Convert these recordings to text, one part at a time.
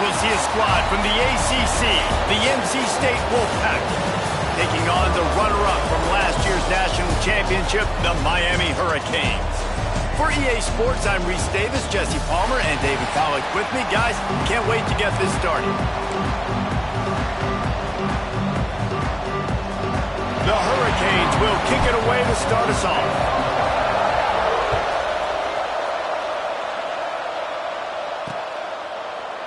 we'll see a squad from the ACC, the NC State Wolfpack, taking on the runner-up from last year's national championship, the Miami Hurricanes. For EA Sports, I'm Reese Davis, Jesse Palmer, and David Pollack with me. Guys, can't wait to get this started. The Hurricanes will kick it away to start us off.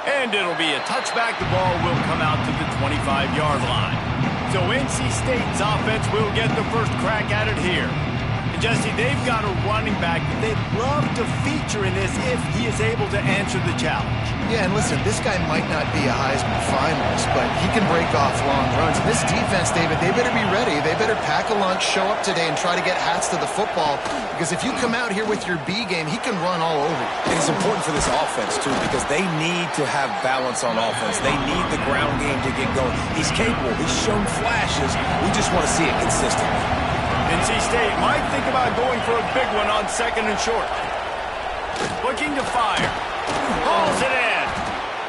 And it'll be a touchback. The ball will come out to the 25-yard line. So NC State's offense will get the first crack at it here. And Jesse, they've got a running back that they'd love to feature in this if he is able to answer the challenge. Yeah, and listen, this guy might not be a Heisman finalist, but he can break off long runs. And this defense, David, they better be ready. They better pack a lunch, show up today, and try to get hats to the football. Because if you come out here with your B game, he can run all over you. It is important for this offense, too, because they need to have balance on offense. They need the ground game to get going. He's capable. He's shown flashes. We just want to see it consistently. NC State might think about going for a big one on second and short. Looking to fire. Hauls it in.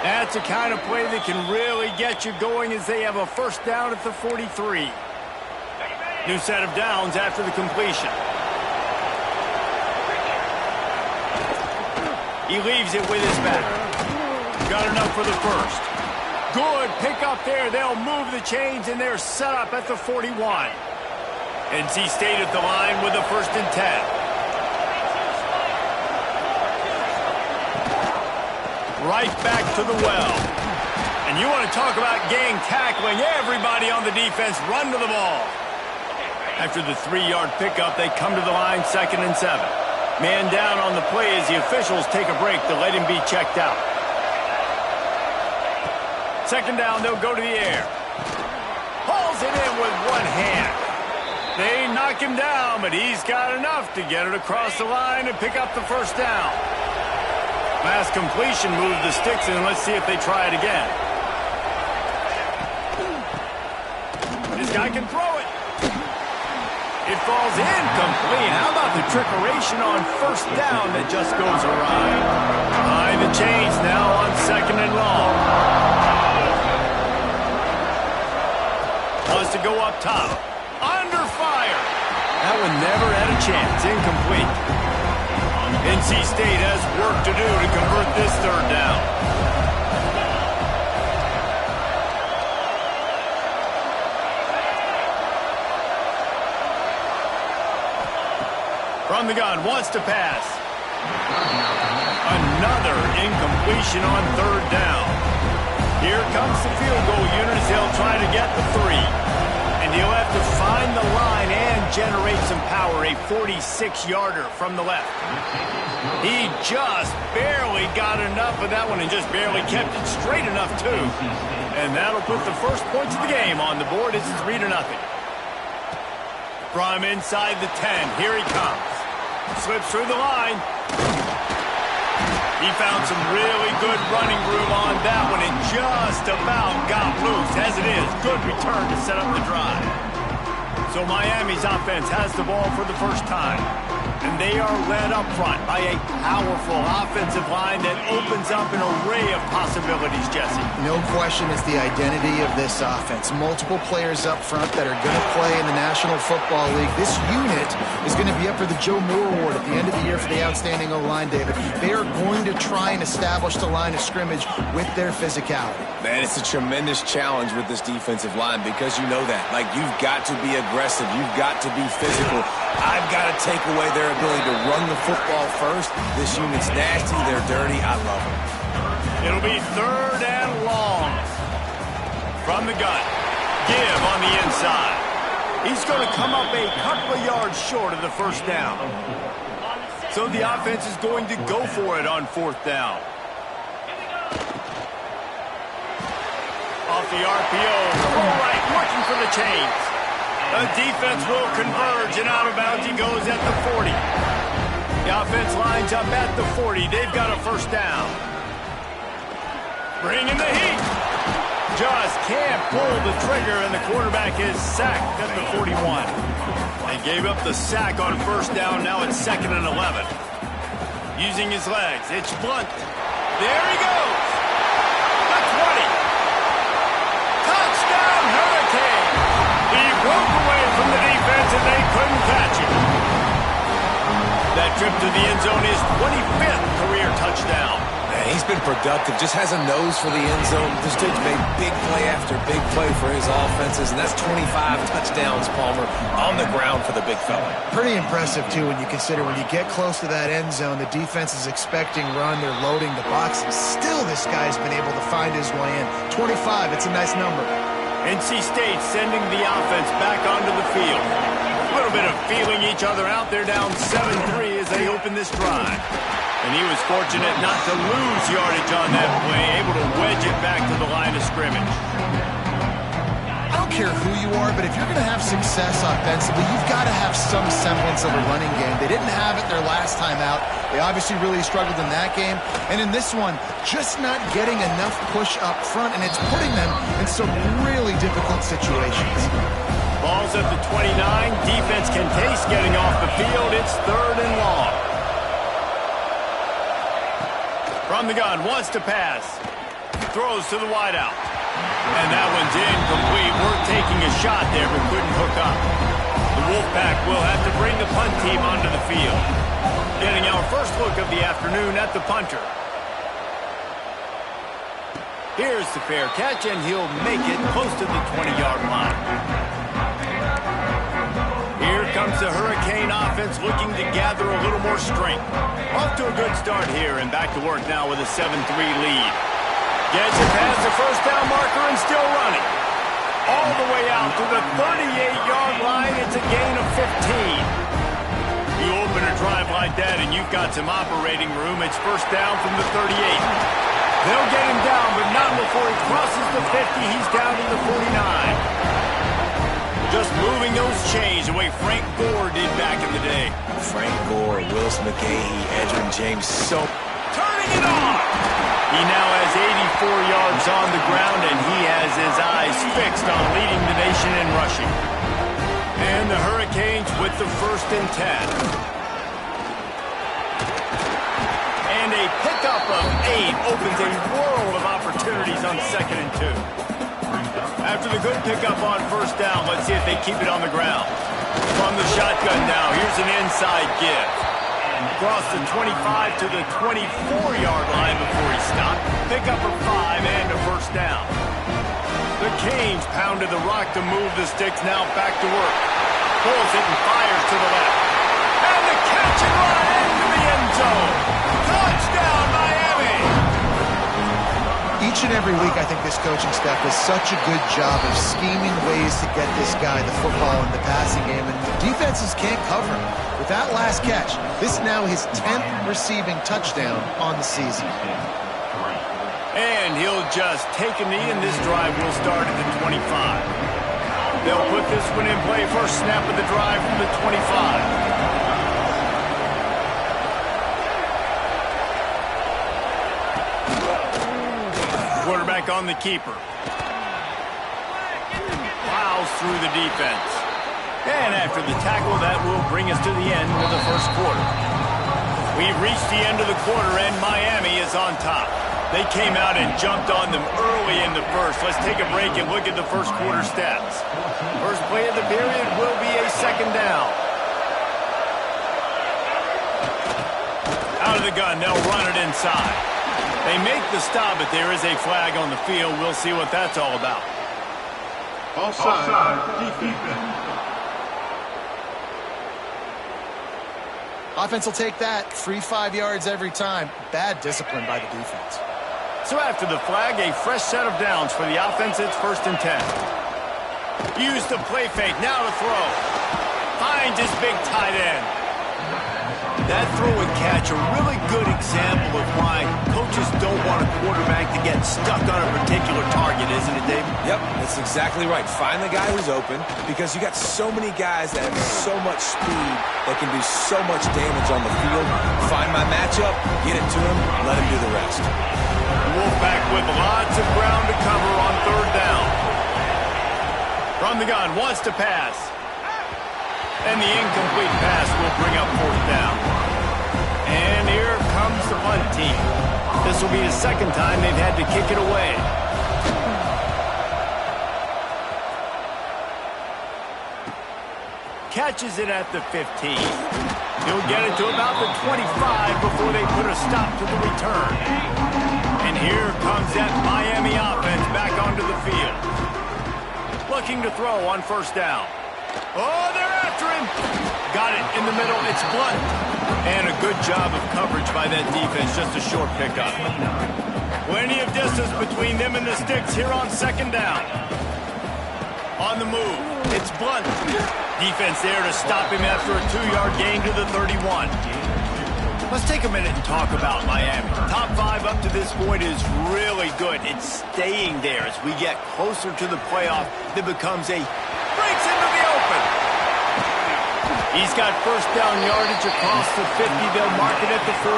That's the kind of play that can really get you going as they have a first down at the 43. New set of downs after the completion. He leaves it with his back. Got enough for the first. Good pickup there. They'll move the chains, and they're set up at the 41. NC State at the line with a 1st and 10. Right back to the well. And you want to talk about gang tackling. Everybody on the defense run to the ball. After the 3-yard pickup, they come to the line 2nd and 7. Man down on the play as the officials take a break to let him be checked out. 2nd down, they'll go to the air. Hauls it in with one hand. They knock him down, but he's got enough to get it across the line and pick up the first down. Last completion moved the sticks, and let's see if they try it again. This guy can throw it. It falls incomplete. How about the trickeration on 1st down that just goes awry? Behind the chains now on 2nd and long. Wants to go up top. Under fire. That one never had a chance. Incomplete. NC State has work to do to convert this 3rd down. From the gun, wants to pass. Another incompletion on 3rd down. Here comes the field goal unit as they'll try to get the 3. And he'll have to find the line and generate some power. A 46-yarder from the left. He just barely got enough of that one and just barely kept it straight enough, too. And that'll put the first points of the game on the board. It's 3-0. From inside the 10, here he comes. Slips through the line. He found some really good running room on that one and just about got loose. As it is, good return to set up the drive. So Miami's offense has the ball for the first time. And they are led up front by a powerful offensive line that opens up an array of possibilities, Jesse. No question it's the identity of this offense. Multiple players up front that are going to play in the National Football League. This unit is going to be up for the Joe Moore Award at the end of the year for the outstanding O-line, David. They are going to try and establish the line of scrimmage with their physicality. Man, it's a tremendous challenge with this defensive line because you know that. Like, you've got to be aggressive. You've got to be physical. I've got to take away their ability to run the football first. This unit's nasty. They're dirty. I love them. It'll be 3rd and long. From the gun. Give on the inside. He's going to come up a couple of yards short of the first down. So the offense is going to go for it on 4th down. Off the RPO. Full right, looking for the chains. The defense will converge, and out of bounds he goes at the 40. The offense lines up at the 40. They've got a first down. Bringing the heat. Just can't pull the trigger, and the quarterback is sacked at the 41. They gave up the sack on first down. Now it's 2nd and 11. Using his legs. It's Blunt. There he goes. The trip to the end zone, his 25th career touchdown. Man, he's been productive, just has a nose for the end zone. This dude's made big play after big play for his offenses, and that's 25 touchdowns, Palmer, on the ground for the big fella. Pretty impressive, too, when you consider when you get close to that end zone, the defense is expecting run, they're loading the box, and still this guy's been able to find his way in. 25, it's a nice number. NC State sending the offense back onto the field. A little bit of feeling each other out. They're down 7-3 as they open this drive. And he was fortunate not to lose yardage on that play, able to wedge it back to the line of scrimmage. I don't care who you are, but if you're going to have success offensively, you've got to have some semblance of a running game. They didn't have it their last time out. They obviously really struggled in that game. And in this one, just not getting enough push up front, and it's putting them in some really difficult situations. Ball's at the 29. Defense can taste getting off the field. It's 3rd and long. From the gun, wants to pass. Throws to the wideout. And that one's incomplete. We're taking a shot there, but couldn't hook up. The Wolfpack will have to bring the punt team onto the field. Getting our first look of the afternoon at the punter. Here's the fair catch, and he'll make it close to the 20-yard line. Here comes the Hurricane offense looking to gather a little more strength. Off to a good start here, and back to work now with a 7-3 lead. Gets it past the first down marker and still running. All the way out to the 38-yard line. It's a gain of 15. You open a drive like that and you've got some operating room. It's first down from the 38. They'll get him down, but not before he crosses the 50. He's down to the 49. Just moving those chains the way Frank Gore did back in the day. Frank Gore, Willis McGahee, Edgerrin James, so turning it on. He now has 84 yards on the ground, and he has his eyes fixed on leading the nation in rushing. And the Hurricanes with the 1st and 10. And a pickup of 8 opens a world of opportunities on 2nd and 2. After the good pickup on first down, let's see if they keep it on the ground. From the shotgun now, here's an inside give. Across the 25 to the 24-yard line before he stopped. Pick up a 5 and a first down. The Canes pounded the rock to move the sticks, now back to work. Pulls it and fires to the left. And the catch and run into the end zone. Touchdown, Miami! Each and every week, I think this coaching staff does such a good job of scheming ways to get this guy the football in the passing game, and defenses can't cover him. With that last catch, this is now his 10th receiving touchdown on the season. And he'll just take a knee, and this drive will start at the 25. They'll put this one in play. First snap of the drive from the 25. Quarterback on the keeper. Plows through the defense. And after the tackle, that will bring us to the end of the first quarter. We've reached the end of the quarter, and Miami is on top. They came out and jumped on them early in the first. Let's take a break and look at the first quarter stats. First play of the period will be a 2nd down. Out of the gun, they'll run it inside. They make the stop, but there is a flag on the field. We'll see what that's all about. Offside, defense. Offense will take that. Free 5 yards every time. Bad discipline by the defense. So after the flag, a fresh set of downs for the offense. It's 1st and 10. Use the play fake. Now to throw. Finds his big tight end. That throw and catch, a really good example of why coaches don't want a quarterback to get stuck on a particular target, isn't it, Dave? Yep, that's exactly right. Find the guy who's open, because you got so many guys that have so much speed that can do so much damage on the field. Find my matchup, get it to him, let him do the rest. Wolfpack with lots of ground to cover on 3rd down. From the gun, wants to pass. And the incomplete pass will bring up 4th down. And here comes the punt team. This will be the 2nd time they've had to kick it away. Catches it at the 15. He'll get it to about the 25 before they put a stop to the return. And here comes that Miami offense back onto the field. Looking to throw on first down. Oh, they're after him. Got it in the middle. It's Blunt. And a good job of coverage by that defense. Just a short pickup. Plenty of distance between them and the sticks here on second down. On the move, it's Blunt. Defense there to stop him after a 2-yard gain to the 31. Let's take a minute and talk about Miami. Top 5 up to this point is really good. It's staying there as we get closer to the playoff. It becomes a breaks into the open. He's got first down yardage across the 50. They'll mark it at the 49.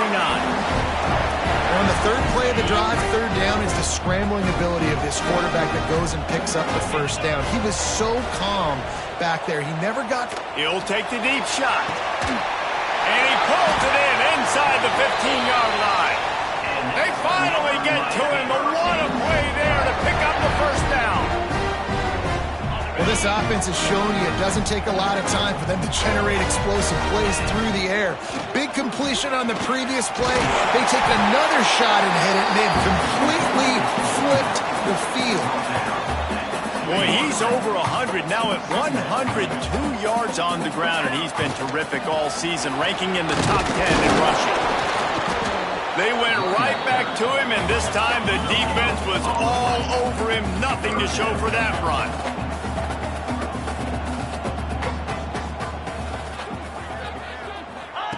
On the third play of the drive, third down is the scrambling ability of this quarterback that goes and picks up the first down. He was so calm back there. He never got... He'll take the deep shot. And he pulls it in inside the 15-yard line. They finally get to him. But what a play there to pick up the first down. Well, this offense has shown you it doesn't take a lot of time for them to generate explosive plays through the air. Big completion on the previous play. They take another shot and hit it, and they've completely flipped the field. Boy, he's over 100 now at 102 yards on the ground, and he's been terrific all season, ranking in the top 10 in rushing. They went right back to him, and this time the defense was all over him. Nothing to show for that run.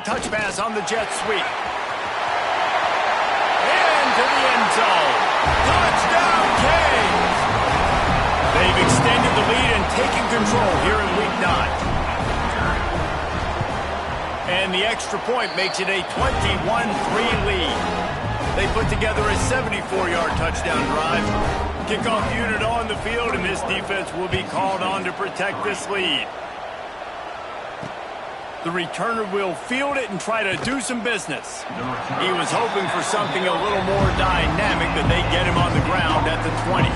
Touch pass on the jet sweep. Into the end zone. Touchdown, Canes! They've extended the lead and taken control here in Week 9. And the extra point makes it a 21-3 lead. They put together a 74-yard touchdown drive. Kickoff unit on the field, and this defense will be called on to protect this lead. The returner will field it and try to do some business. He was hoping for something a little more dynamic, but they get him on the ground at the 20.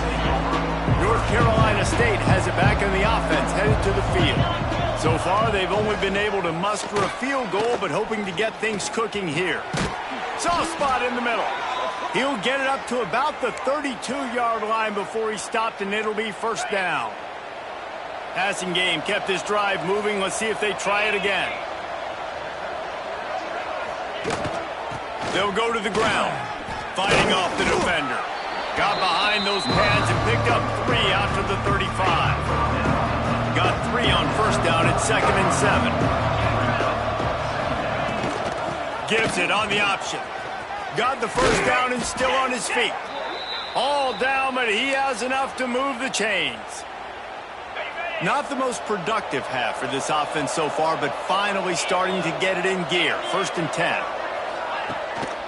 North Carolina State has it back in the offense, headed to the field. So far, they've only been able to muster a field goal, but hoping to get things cooking here. Soft spot in the middle. He'll get it up to about the 32-yard line before he stopped, and it'll be first down. Passing game kept this drive moving. Let's see if they try it again. They'll go to the ground, fighting off the defender. Got behind those pads and picked up 3 out to the 35. Got 3 on first down at 2nd and 7. Gives it on the option. Got the first down and still on his feet. All down, but he has enough to move the chains. Not the most productive half for this offense so far, but finally starting to get it in gear. 1st and 10.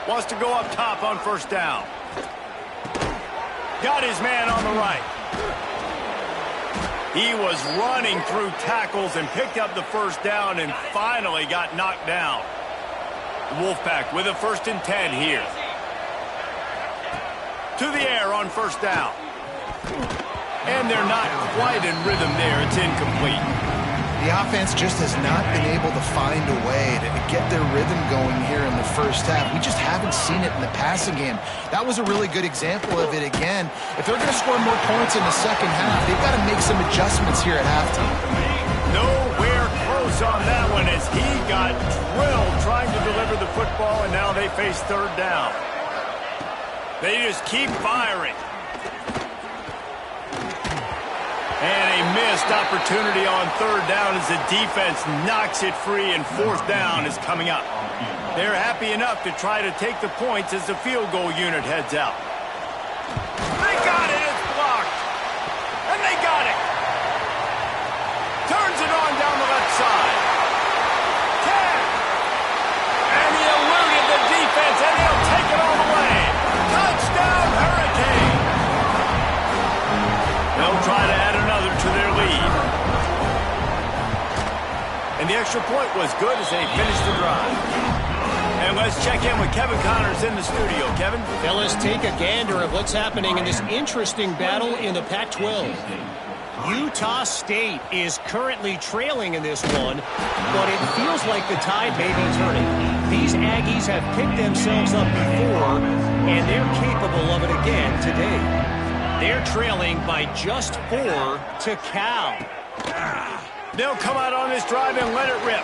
Wants to go up top on first down. Got his man on the right. He was running through tackles and picked up the first down and finally got knocked down. The Wolfpack with a 1st and 10 here. To the air on first down. And they're not quite in rhythm there. It's incomplete. The offense just has not been able to find a way to get their rhythm going here in the first half. We just haven't seen it in the passing game. That was a really good example of it again. If they're going to score more points in the second half, they've got to make some adjustments here at halftime. Nowhere close on that one as he got drilled trying to deliver the football, and now they face third down. They just keep firing. And a missed opportunity on third down as the defense knocks it free, and fourth down is coming up. They're happy enough to try to take the points as the field goal unit heads out. They got it. It's blocked. And they got it. Turns it on down the left side. 10. And he eluded the defense, and he'll take it all the way. Touchdown, Hurricane. They'll try to add another to their lead. And the extra point was good as they finished the drive. And let's check in with Kevin Connors in the studio. Kevin? Fellas, take a gander of what's happening in this interesting battle in the Pac-12. Utah State is currently trailing in this one, but it feels like the tide may be turning. These Aggies have picked themselves up before, and they're capable of it again today. They're trailing by just 4 to Cal. They'll come out on this drive and let it rip.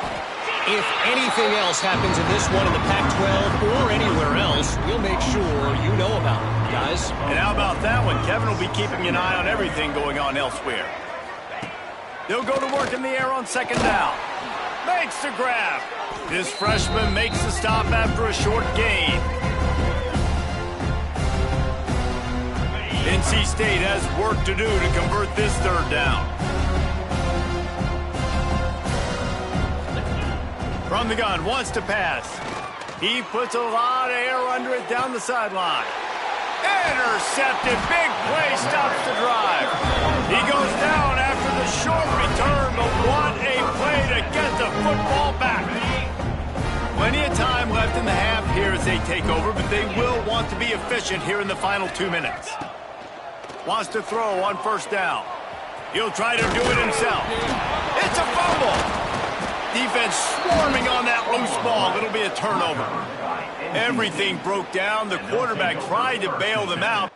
If anything else happens in this one in the Pac-12 or anywhere else, we'll make sure you know about it, guys. And how about that one? Kevin will be keeping an eye on everything going on elsewhere. They'll go to work in the air on second down. Makes the grab. This freshman makes the stop after a short gain. NC State has work to do to convert this third down. From the gun, wants to pass. He puts a lot of air under it down the sideline. Intercepted, big play, stops the drive. He goes down after the short return, but what a play to get the football back. Plenty of time left in the half here as they take over, but they will want to be efficient here in the final 2 minutes. Wants to throw on first down. He'll try to do it himself. It's a fumble. Defense swarming on that loose ball. It'll be a turnover. Everything broke down. The quarterback tried to bail them out.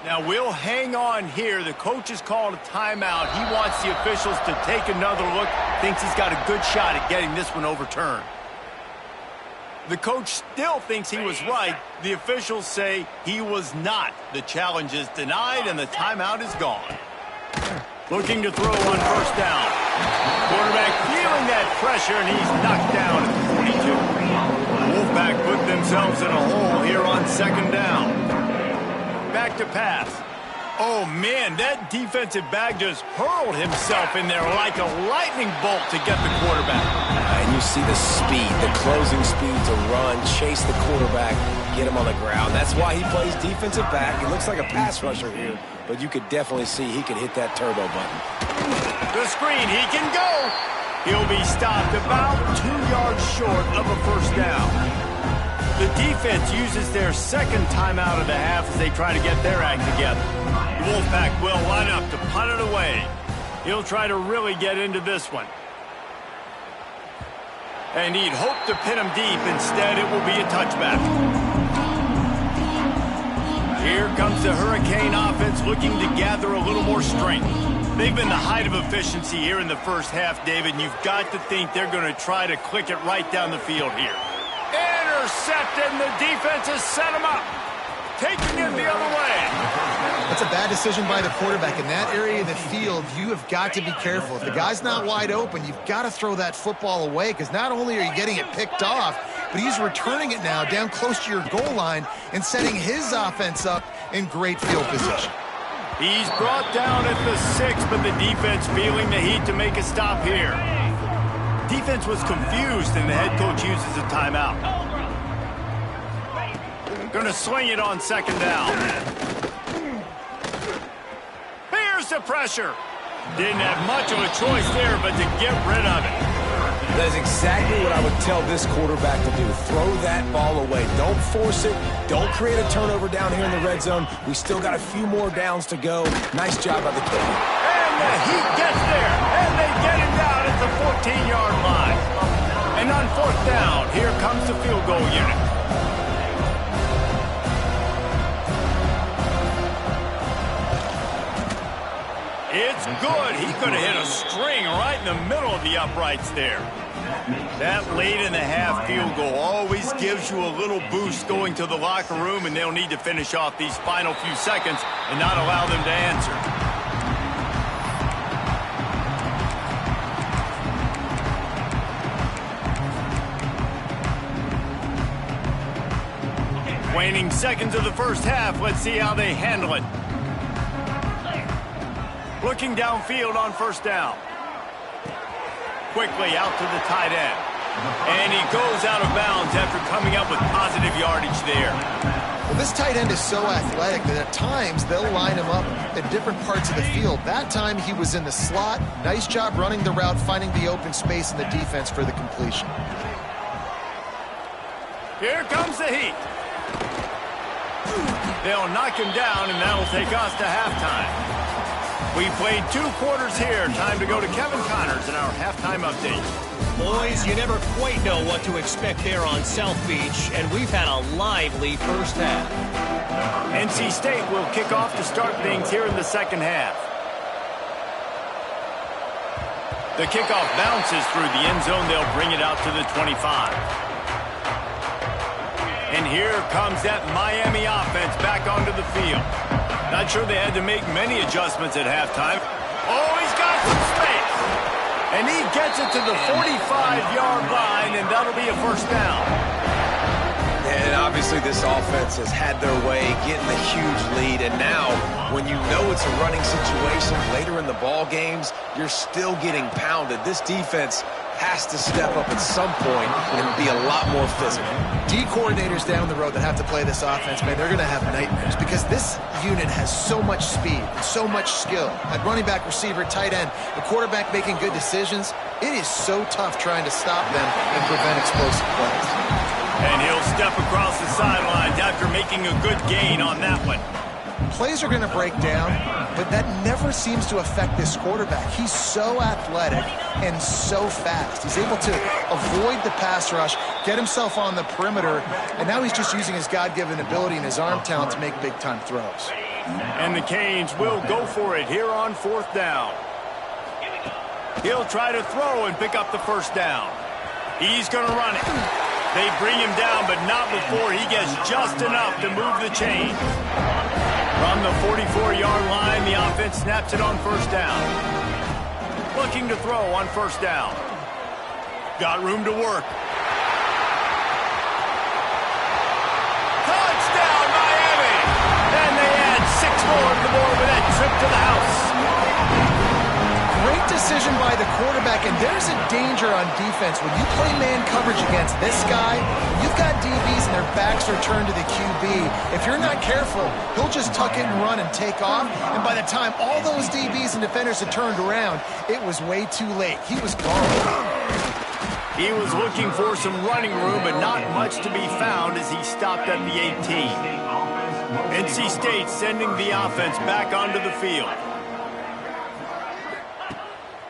Now we'll hang on here. The coach has called a timeout. He wants the officials to take another look. Thinks he's got a good shot at getting this one overturned. The coach still thinks he was right. The officials say he was not. The challenge is denied and the timeout is gone. Looking to throw on first down. Quarterback feeling that pressure, and he's knocked down at the 42. Wolfpack put themselves in a hole here on second down. Back to pass. Oh, man, that defensive back just hurled himself in there like a lightning bolt to get the quarterback. And you see the speed, the closing speed to run, chase the quarterback, get him on the ground. That's why he plays defensive back. He looks like a pass rusher here, but you could definitely see he could hit that turbo button. The screen, he can go. He'll be stopped about 2 yards short of a first down. The defense uses their second timeout of the half as they try to get their act together. The Wolfpack will line up to punt it away. He'll try to really get into this one. And he'd hope to pin him deep. Instead, it will be a touchback. Here comes the Hurricane offense looking to gather a little more strength. They've been the height of efficiency here in the first half, David, and you've got to think they're going to try to click it right down the field here. Intercepted, and the defense has set him up. Taking it the other way. That's a bad decision by the quarterback. In that area of the field, you have got to be careful. If the guy's not wide open, you've got to throw that football away, because not only are you getting it picked off, but he's returning it now down close to your goal line and setting his offense up in great field position. He's brought down at the 6, but the defense feeling the heat to make a stop here. Defense was confused, and the head coach uses a timeout. Going to swing it on second down. Here's the pressure. Didn't have much of a choice there, but to get rid of it. That is exactly what I would tell this quarterback to do. Throw that ball away. Don't force it. Don't create a turnover down here in the red zone. We still got a few more downs to go. Nice job by the kicker. And the Heat gets there, and they get him down at the 14-yard line. And on fourth down, here comes the field goal unit. It's good. He could have hit a string right in the middle of the uprights there. That late in the half field goal always gives you a little boost going to the locker room, and they'll need to finish off these final few seconds and not allow them to answer. Waning seconds of the first half. Let's see how they handle it. Looking downfield on first down. Quickly out to the tight end. And he goes out of bounds after coming up with positive yardage there. Well, this tight end is so athletic that at times they'll line him up at different parts of the field. That time he was in the slot. Nice job running the route, finding the open space in the defense for the completion. Here comes the Heat. They'll knock him down, and that'll take us to halftime. We played 2 quarters here. Time to go to Kevin Connors in our halftime update. Boys, you never quite know what to expect there on South Beach, and we've had a lively first half. NC State will kick off to start things here in the second half. The kickoff bounces through the end zone. They'll bring it out to the 25. And here comes that Miami offense back onto the field. Not sure they had to make many adjustments at halftime. Oh, he's got some space. And he gets it to the 45-yard line, and that'll be a first down. And obviously this offense has had their way, getting a huge lead. And now, when you know it's a running situation later in the ball games, you're still getting pounded. This defense has to step up at some point and be a lot more physical. D coordinators down the road that have to play this offense, man, they're going to have nightmares because this unit has so much speed and so much skill. At running back, receiver, tight end, the quarterback making good decisions, it is so tough trying to stop them and prevent explosive plays. And he'll step across the sidelines after making a good gain on that one. Plays are going to break down, but that never seems to affect this quarterback. He's so athletic and so fast. He's able to avoid the pass rush, get himself on the perimeter, and now he's just using his God-given ability and his arm talent to make big-time throws. And the Canes will go for it here on 4th down. He'll try to throw and pick up the first down. He's going to run it. They bring him down, but not before he gets just enough to move the chain. From the 44-yard line, the offense snaps it on first down. Looking to throw on first down. Got room to work. Touchdown, Miami! And they add 6 more to the board with that trip to the house. Great decision by the quarterback, and there's a danger on defense. When you play man coverage against this guy, you've got DBs and their backs are turned to the QB. If you're not careful, he'll just tuck it and run and take off, and by the time all those DBs and defenders had turned around, it was way too late. He was gone. He was looking for some running room, but not much to be found as he stopped at the 18. NC State sending the offense back onto the field.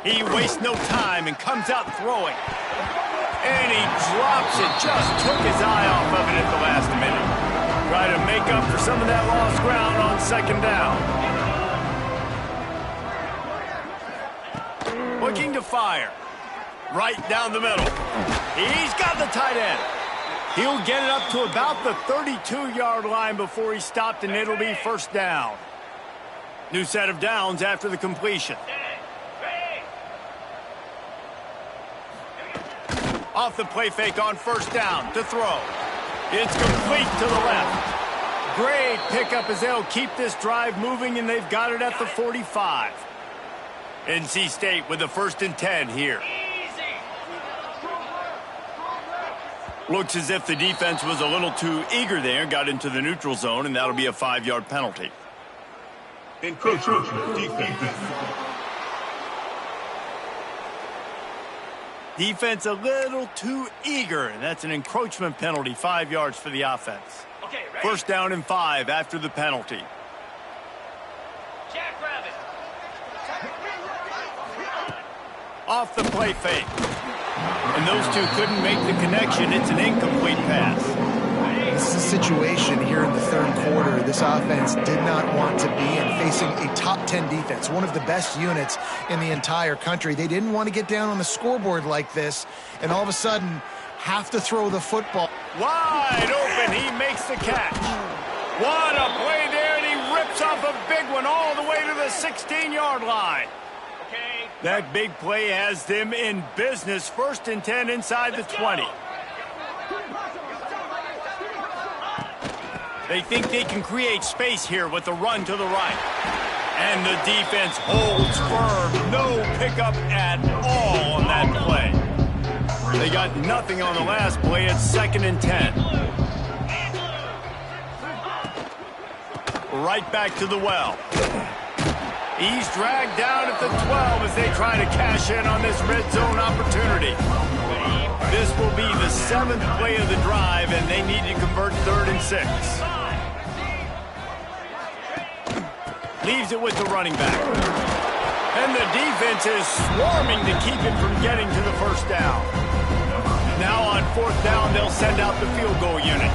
He wastes no time and comes out throwing. And he drops it. Just took his eye off of it at the last minute. Try to make up for some of that lost ground on second down. Looking to fire. Right down the middle. He's got the tight end. He'll get it up to about the 32-yard line before he's stopped, and it'll be first down. New set of downs after the completion. Off the play fake on first down to throw. It's complete to the left. Great pickup as they'll keep this drive moving, and they've got it at the 45. NC State with the 1st and 10 here. Looks as if the defense was a little too eager there, got into the neutral zone, and that'll be a 5-yard penalty. Encroachment defense. Defense a little too eager, and that's an encroachment penalty, 5 yards for the offense. Okay, First down and 5 after the penalty. Jackrabbit. Off the play fake. And those two couldn't make the connection. It's an incomplete pass. This is a situation here in the 3rd quarter this offense did not want to be in, facing a top 10 defense, one of the best units in the entire country. They didn't want to get down on the scoreboard like this and all of a sudden have to throw the football. Wide open, he makes the catch. What a play there, and he rips off a big one all the way to the 16-yard line. Okay. That big play has them in business. 1st and 10 inside the 20. They think they can create space here with the run to the right. And the defense holds firm. No pickup at all on that play. They got nothing on the last play. It's 2nd and 10. Right back to the well. He's dragged down at the 12 as they try to cash in on this red zone opportunity. This will be the 7th play of the drive, and they need to convert 3rd and 6. Leaves it with the running back. And the defense is swarming to keep him from getting to the first down. Now on fourth down, they'll send out the field goal unit.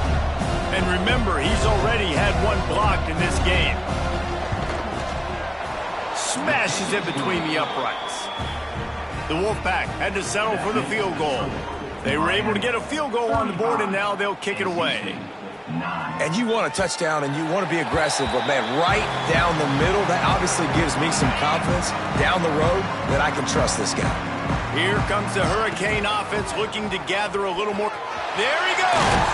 And remember, he's already had one blocked in this game. Smashes it between the uprights. The Wolfpack had to settle for the field goal. They were able to get a field goal on the board, and now they'll kick it away. And you want a touchdown, and you want to be aggressive, but, man, right down the middle, that obviously gives me some confidence down the road that I can trust this guy. Here comes the Hurricane offense looking to gather a little more. There he goes!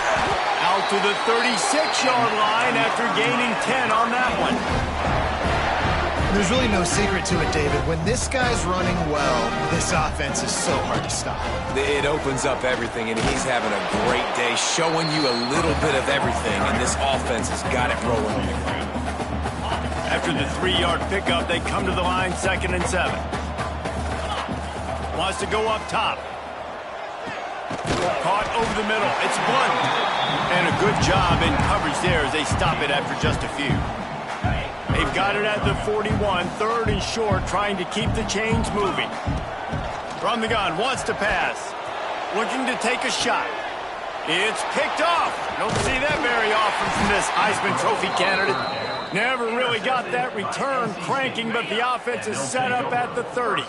Out to the 36-yard line after gaining 10 on that one. There's really no secret to it, David. When this guy's running well, this offense is so hard to stop. It opens up everything, and he's having a great day, showing you a little bit of everything, and this offense has got it rolling. After the 3-yard pickup, they come to the line 2nd and 7. Wants to go up top. Caught over the middle. It's Blunt. And a good job in coverage there as they stop it after just a few. They've got it at the 41, 3rd and short, trying to keep the chains moving. From the gun, wants to pass. Looking to take a shot. It's picked off. Don't see that very often from this Heisman Trophy candidate. Never really got that return cranking, but the offense is set up at the 30.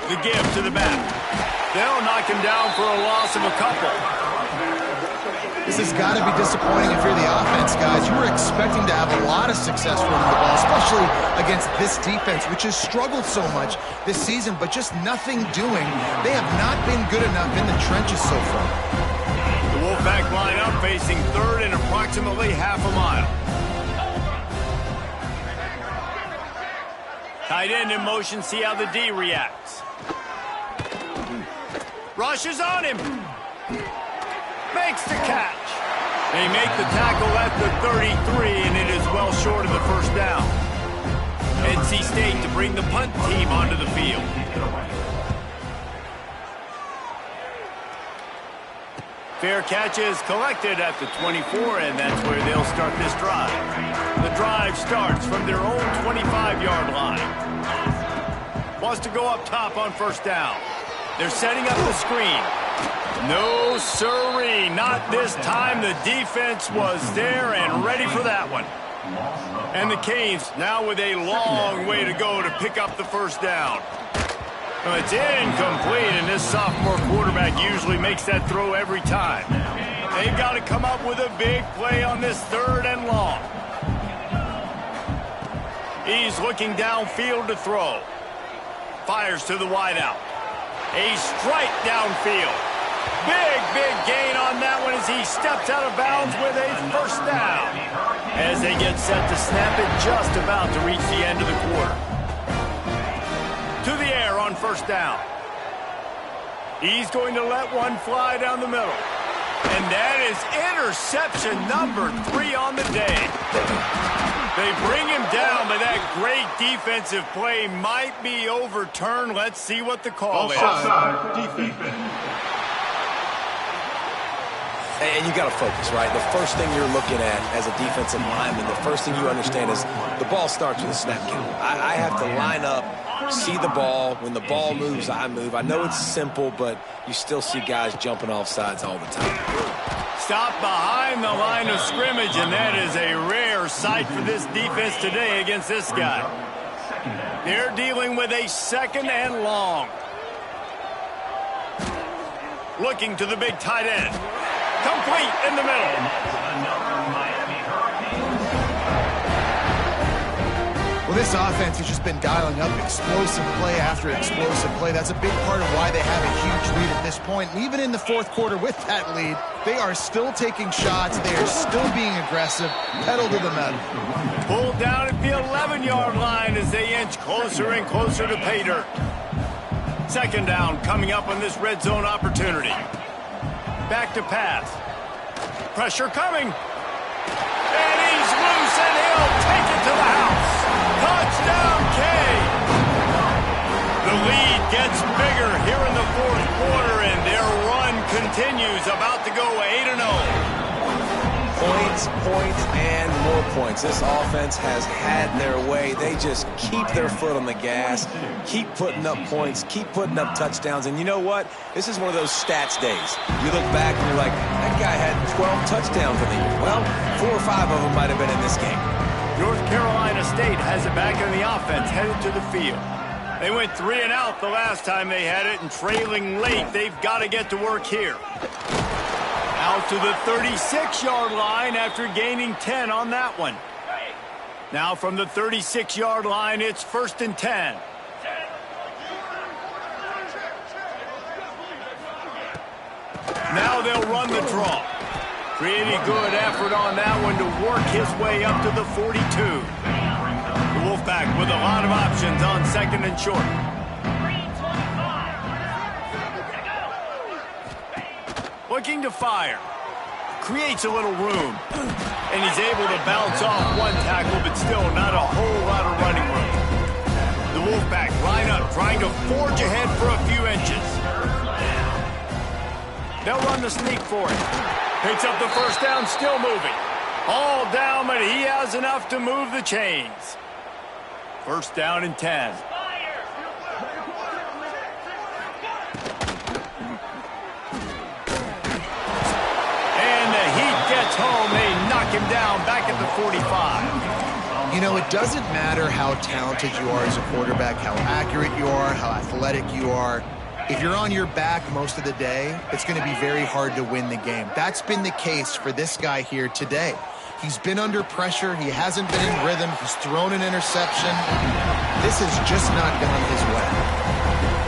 The give to the back. They'll knock him down for a loss of a couple. This has got to be disappointing if you're the offense, guys. You were expecting to have a lot of success running the ball, especially against this defense, which has struggled so much this season, but just nothing doing. They have not been good enough in the trenches so far. The Wolfpack line up facing 3rd and approximately half a mile. Tight end in motion, see how the D reacts. Rushes on him. Makes the catch. They make the tackle at the 33, and it is well short of the first down. NC State to bring the punt team onto the field. Fair catch is collected at the 24, and that's where they'll start this drive. The drive starts from their own 25-yard line. Wants to go up top on first down. They're setting up the screen. No siree, not this time. The defense was there and ready for that one. And the Canes now with a long way to go to pick up the first down. It's incomplete, and this sophomore quarterback usually makes that throw every time. They've got to come up with a big play on this 3rd and long. He's looking downfield to throw. Fires to the wideout. A strike downfield. Big gain on that one as he steps out of bounds with a first down. As they get set to snap it, just about to reach the end of the quarter. To the air on first down. He's going to let one fly down the middle. And that is interception number 3 on the day. They bring him down, but that great defensive play might be overturned. Let's see what the call is. And you got to focus, right? The first thing you're looking at as a defensive lineman, the first thing you understand is the ball starts with a snap count. I have to line up, see the ball. When the ball moves, I move. I know it's simple, but you still see guys jumping off sides all the time. Stop behind the line of scrimmage, and that is a rare sight for this defense today against this guy. They're dealing with a 2nd and long. Looking to the big tight end. Complete in the middle. Well, this offense has just been dialing up explosive play after explosive play. That's a big part of why they have a huge lead at this point. And even in the 4th quarter with that lead, they are still taking shots. They are still being aggressive, pedal to the metal. Pulled down at the 11-yard line as they inch closer and closer to pay dirt. 2nd down coming up on this red zone opportunity. Back to pass. Pressure coming. And he's loose, and he'll take it to the house. Touchdown, K. The lead gets bigger here in the 4th quarter, and their run continues. About to go 8 Points, points, and more points. This offense has had their way. They just keep their foot on the gas, keep putting up points, keep putting up touchdowns. And you know what? This is one of those stats days. You look back and you're like, that guy had 12 touchdowns in the year. Well, 4 or 5 of them might have been in this game. North Carolina State has it back in the offense, headed to the field. They went 3 and out the last time they had it, and trailing late, they've got to get to work here. Out to the 36-yard line after gaining 10 on that one. Now from the 36-yard line, it's 1st and 10. Now they'll run the draw. Pretty good effort on that one to work his way up to the 42. The Wolfpack with a lot of options on 2nd and short. Looking to fire. Creates a little room. And he's able to bounce off one tackle, but still not a whole lot of running room. The Wolfpack line up, trying to forge ahead for a few inches. They'll run the sneak for it. Picks up the first down, still moving. All down, but he has enough to move the chains. 1st down and 10. Home, they knock him down back at the 45. You know, it doesn't matter how talented you are as a quarterback, how accurate you are, how athletic you are. If you're on your back most of the day, it's going to be very hard to win the game. That's been the case for this guy here today. He's been under pressure. He hasn't been in rhythm. He's thrown an interception. This has just not gone his way.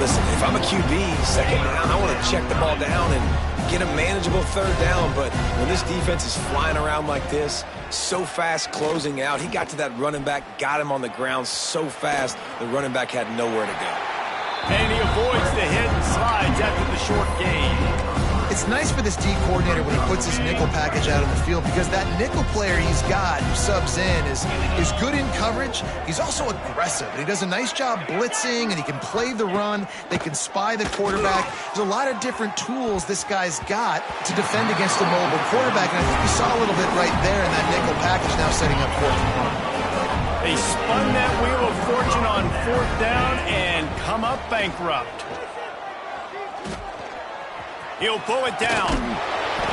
Listen, if I'm a QB, 2nd down, I want to check the ball down and get a manageable 3rd down, but when this defense is flying around like this, so fast closing out, he got to that running back, got him on the ground so fast, the running back had nowhere to go. And he avoids the hit and slides after the short gain. It's nice for this D coordinator when he puts his nickel package out on the field, because that nickel player he's got who subs in is good in coverage. He's also aggressive. He does a nice job blitzing, and he can play the run. They can spy the quarterback. There's a lot of different tools this guy's got to defend against a mobile quarterback, and I think we saw a little bit right there in that nickel package now setting up 4th and 1. They spun that wheel of fortune on 4th down and come up bankrupt. He'll pull it down.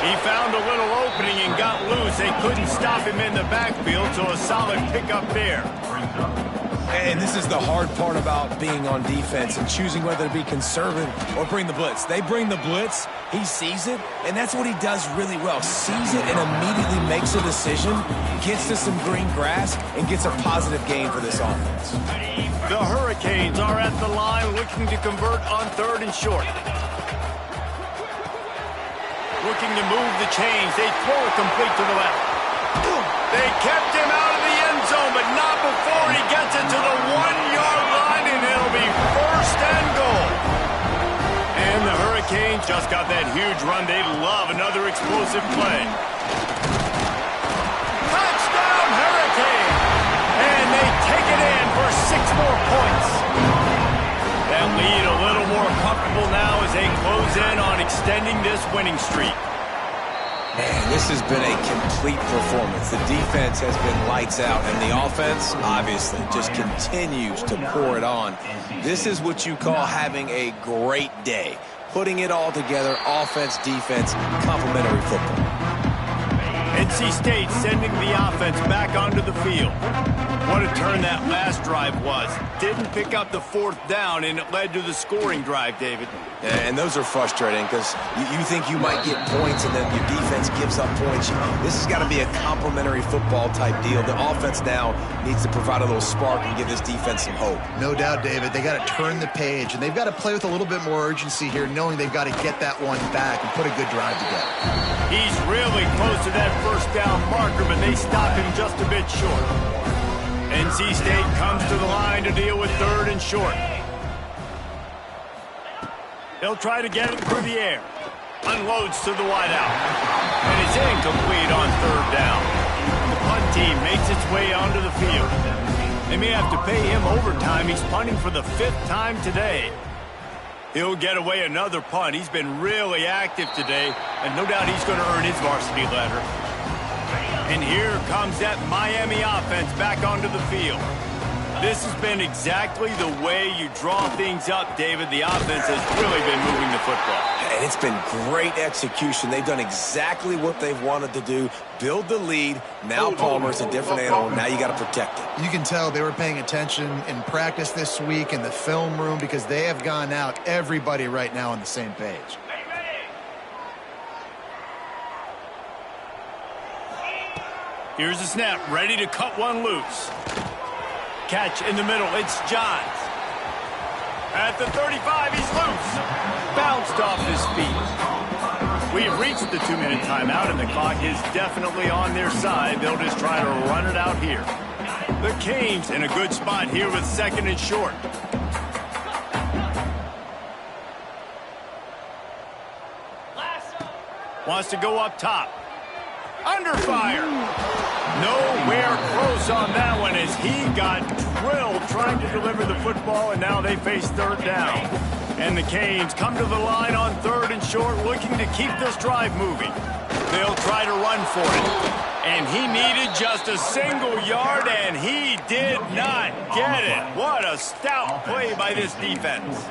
He found a little opening and got loose. They couldn't stop him in the backfield, so a solid pickup there. And this is the hard part about being on defense and choosing whether to be conservative or bring the blitz. They bring the blitz, he sees it, and that's what he does really well. Sees it and immediately makes a decision, gets to some green grass, and gets a positive gain for this offense. The Hurricanes are at the line looking to convert on 3rd and short. Looking to move the chains. They throw it complete to the left. They kept him out of the end zone, but not before he gets it to the 1-yard line, and it'll be 1st and goal. And the Hurricanes just got that huge run. They love another explosive play. Touchdown, Hurricane! And they take it in for 6 more points. That lead a little more comfortable now as they close in on extending this winning streak. Man, this has been a complete performance. The defense has been lights out, and the offense, obviously, just continues to pour it on. This is what you call having a great day. Putting it all together, offense, defense, complementary football. NC State sending the offense back onto the field. What a turn that last drive was. Didn't pick up the 4th down, and it led to the scoring drive, David. And those are frustrating because you think you might get points and then your defense gives up points. This has got to be a complementary football type deal. The offense now needs to provide a little spark and give this defense some hope. No doubt, David. They got to turn the page, and they've got to play with a little bit more urgency here, knowing they've got to get that one back and put a good drive together. He's really close to that 1st down marker, but they stop him just a bit short. NC State comes to the line to deal with 3rd and short. They'll try to get it through the air. Unloads to the wideout. And it's incomplete on 3rd down. The punt team makes its way onto the field. They may have to pay him overtime. He's punting for the 5th time today. He'll get away another punt. He's been really active today, and no doubt he's going to earn his varsity letter. And here comes that Miami offense back onto the field. This has been exactly the way you draw things up, David. The offense has really been moving the football. And it's been great execution. They've done exactly what they've wanted to do. Build the lead. Now Palmer's a different animal. Now you got to protect it. You can tell they were paying attention in practice this week in the film room because they have gone out, everybody right now on the same page. Here's the snap, ready to cut one loose. Catch in the middle, it's Johns. At the 35, he's loose. Bounced off his feet. We've reached the 2-minute timeout, and the clock is definitely on their side. They'll just try to run it out here. The Canes in a good spot here with 2nd and short. Wants to go up top. Under fire. Nowhere close on that one as he got drilled trying to deliver the football, and now they face 3rd down. And the Canes come to the line on 3rd and short, looking to keep this drive moving. They'll try to run for it. And he needed just a single yard, and he did not get it. What a stout play by this defense.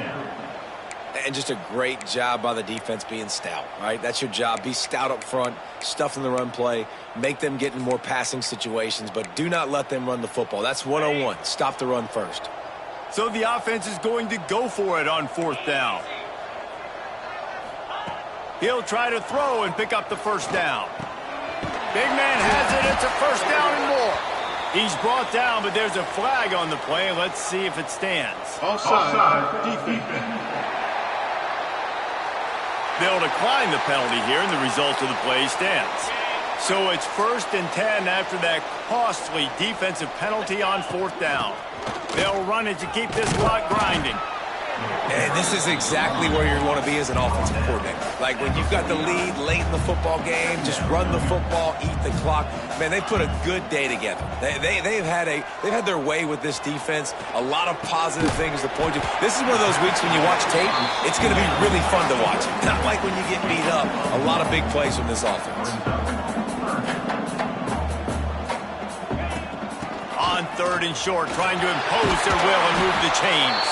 And just a great job by the defense being stout, right? That's your job. Be stout up front, stuff in the run play, make them get in more passing situations, but do not let them run the football. That's 101. Stop the run first. So the offense is going to go for it on 4th down. He'll try to throw and pick up the 1st down. Big man has it. It's a 1st down and more. He's brought down, but there's a flag on the play. Let's see if it stands. Offside. Defense. They'll decline the penalty here, and the result of the play stands. So it's 1st and 10 after that costly defensive penalty on 4th down. They'll run it to keep this clock grinding. And this is exactly where you want to be as an offensive coordinator. Like when you've got the lead late in the football game, just run the football, eat the clock. Man, they put a good day together. They've had their way with this defense. A lot of positive things to point to. This is one of those weeks when you watch tape, it's going to be really fun to watch. Not like when you get beat up. A lot of big plays from this offense. On 3rd and short, trying to impose their will and move the chains.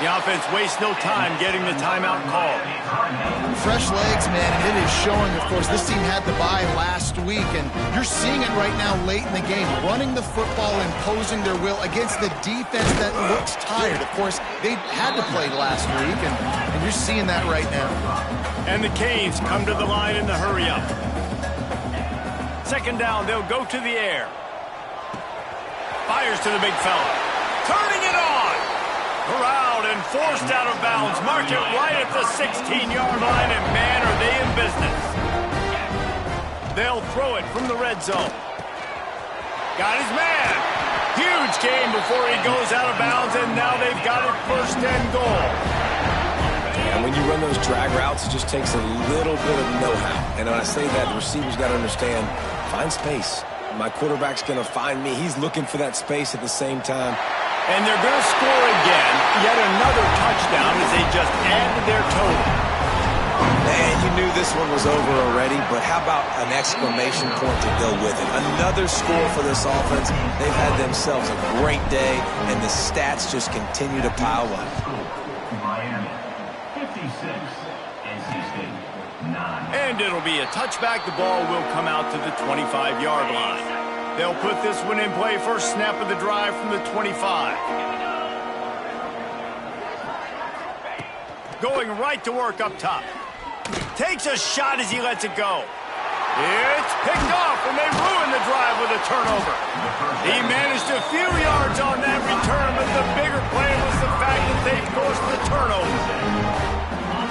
The offense wastes no time getting the timeout called. Fresh legs, man, and it is showing, of course. This team had the bye last week, and you're seeing it right now late in the game. Running the football, imposing their will against the defense that looks tired. Of course, they had to play last week, and you're seeing that right now. And the Canes come to the line in the hurry-up. 2nd down, they'll go to the air. Fires to the big fella. Turning it on. Corralled and forced out of bounds. Mark it right at the 16-yard line, and man, are they in business. They'll throw it from the red zone. Got his man. Huge game before he goes out of bounds, and now they've got it 1st and goal. And when you run those drag routes, it just takes a little bit of know-how. And when I say that, the receiver's got to understand, find space. My quarterback's going to find me. He's looking for that space at the same time. And they're going to score again. Yet another touchdown as they just added their total. Man, you knew this one was over already, but how about an exclamation point to go with it? Another score for this offense. They've had themselves a great day, and the stats just continue to pile up. Miami, 56. NC State, 9. And it'll be a touchback. The ball will come out to the 25-yard line. They'll put this one in play. First snap of the drive from the 25. Going right to work up top. Takes a shot as he lets it go. It's picked off, and they ruin the drive with a turnover. He managed a few yards on that return, but the bigger play was the fact that they forced the turnover.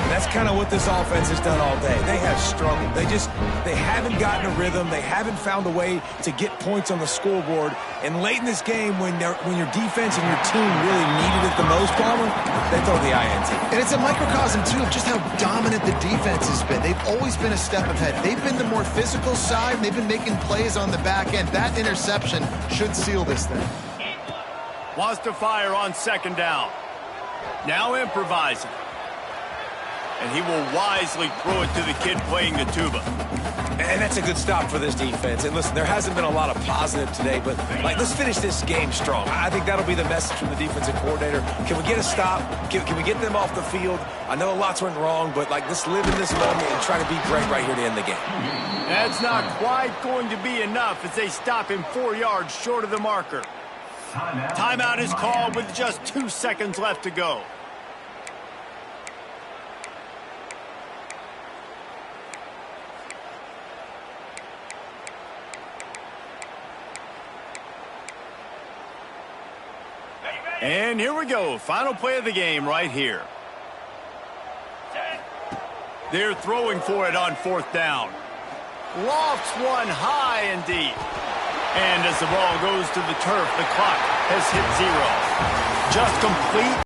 And that's kind of what this offense has done all day. They have struggled. They haven't gotten a rhythm. They haven't found a way to get points on the scoreboard. And late in this game, when your defense and your team really needed it the most, Palmer, they throw the INT. And it's a microcosm, too, of just how dominant the defense has been. They've always been a step ahead. They've been the more physical side. They've been making plays on the back end. That interception should seal this thing. Wants to fire on 2nd down. Now improvising. And he will wisely throw it to the kid playing the tuba. And that's a good stop for this defense. And listen, there hasn't been a lot of positive today, but let's finish this game strong. I think that'll be the message from the defensive coordinator. Can we get a stop? Can we get them off the field? I know a lot's went wrong, but let's live in this moment and try to be great right here to end the game. That's not quite going to be enough as they stop him 4 yards short of the marker. Timeout is called with just 2 seconds left to go. And here we go. Final play of the game right here. They're throwing for it on 4th down. Lofts one high and deep. And as the ball goes to the turf, the clock has hit 0. Just complete